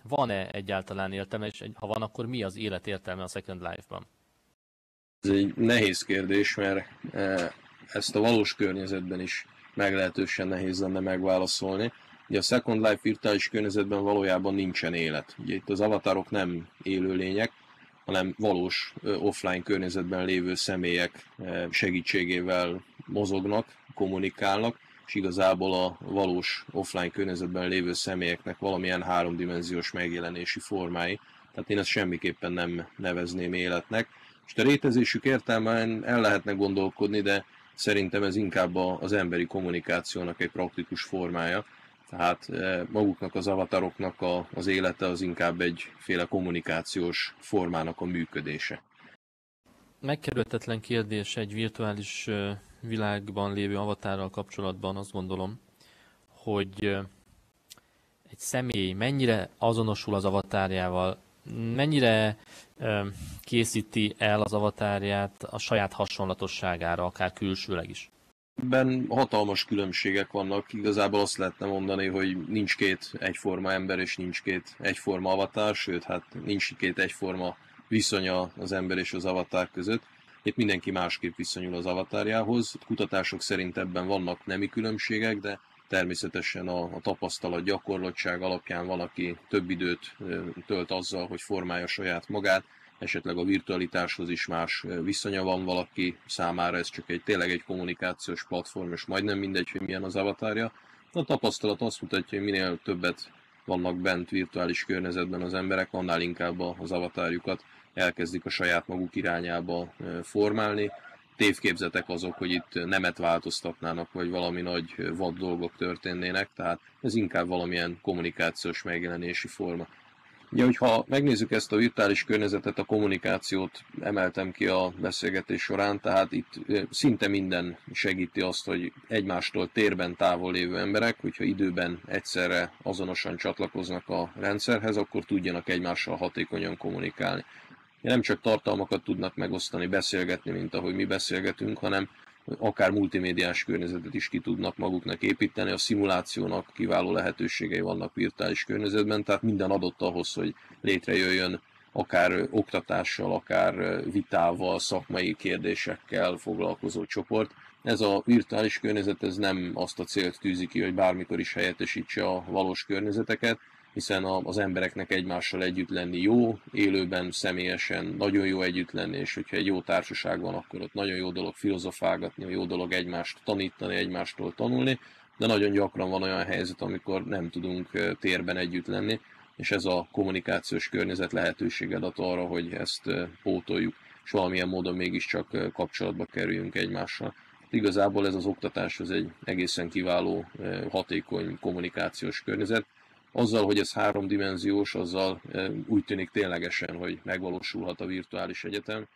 van-e egyáltalán értelme, és ha van, akkor mi az élet értelme a Second Life-ban? Ez egy nehéz kérdés, mert ezt a valós környezetben is meglehetősen nehéz lenne megválaszolni. Ugye a Second Life virtuális környezetben valójában nincsen élet. Ugye itt az avatarok nem élőlények, hanem valós offline környezetben lévő személyek segítségével mozognak, kommunikálnak, és igazából a valós offline környezetben lévő személyeknek valamilyen háromdimenziós megjelenési formái. Tehát én ezt semmiképpen nem nevezném életnek. És a rétezésük értelmében el lehetne gondolkodni, de szerintem ez inkább az emberi kommunikációnak egy praktikus formája. Tehát maguknak az avataroknak az élete az inkább egyféle kommunikációs formának a működése. Megkerülhetetlen kérdés egy virtuális világban lévő avatárral kapcsolatban, azt gondolom, hogy egy személy mennyire azonosul az avatárjával, mennyire készíti el az avatárját a saját hasonlatosságára, akár külsőleg is. Ebben hatalmas különbségek vannak. Igazából azt lehetne mondani, hogy nincs két egyforma ember és nincs két egyforma avatár, sőt, hát nincs két egyforma viszonya az ember és az avatár között. Itt mindenki másképp viszonyul az avatárjához. Kutatások szerint ebben vannak nemi különbségek, de természetesen a tapasztalat, gyakorlottság alapján van, aki több időt tölt azzal, hogy formálja saját magát, esetleg a virtualitáshoz is más viszonya van valaki számára, ez csak tényleg egy kommunikációs platform, és majdnem mindegy, hogy milyen az avatárja. A tapasztalat azt mutatja, hogy minél többet vannak bent virtuális környezetben az emberek, annál inkább az avatárjukat elkezdik a saját maguk irányába formálni. Tévképzetek azok, hogy itt nemet változtatnának, vagy valami nagy vad dolgok történnének, tehát ez inkább valamilyen kommunikációs megjelenési forma. Ugye, hogyha megnézzük ezt a virtuális környezetet, a kommunikációt emeltem ki a beszélgetés során, tehát itt szinte minden segíti azt, hogy egymástól térben távol lévő emberek, hogyha időben egyszerre azonosan csatlakoznak a rendszerhez, akkor tudjanak egymással hatékonyan kommunikálni. Nem csak tartalmakat tudnak megosztani, beszélgetni, mint ahogy mi beszélgetünk, hanem akár multimédiás környezetet is ki tudnak maguknak építeni. A szimulációnak kiváló lehetőségei vannak virtuális környezetben, tehát minden adott ahhoz, hogy létrejöjjön akár oktatással, akár vitával, szakmai kérdésekkel foglalkozó csoport. Ez a virtuális környezet ez nem azt a célt tűzi ki, hogy bármikor is helyettesítse a valós környezeteket, hiszen az embereknek egymással együtt lenni jó, élőben, személyesen nagyon jó együtt lenni, és hogyha egy jó társaság van, akkor ott nagyon jó dolog filozofálgatni, jó dolog egymást tanítani, egymástól tanulni, de nagyon gyakran van olyan helyzet, amikor nem tudunk térben együtt lenni, és ez a kommunikációs környezet lehetőséget ad arra, hogy ezt pótoljuk, és valamilyen módon mégiscsak kapcsolatba kerüljünk egymással. Igazából ez az oktatás az egy egészen kiváló, hatékony kommunikációs környezet. Azzal, hogy ez háromdimenziós, azzal úgy tűnik ténylegesen, hogy megvalósulhat a virtuális egyetem,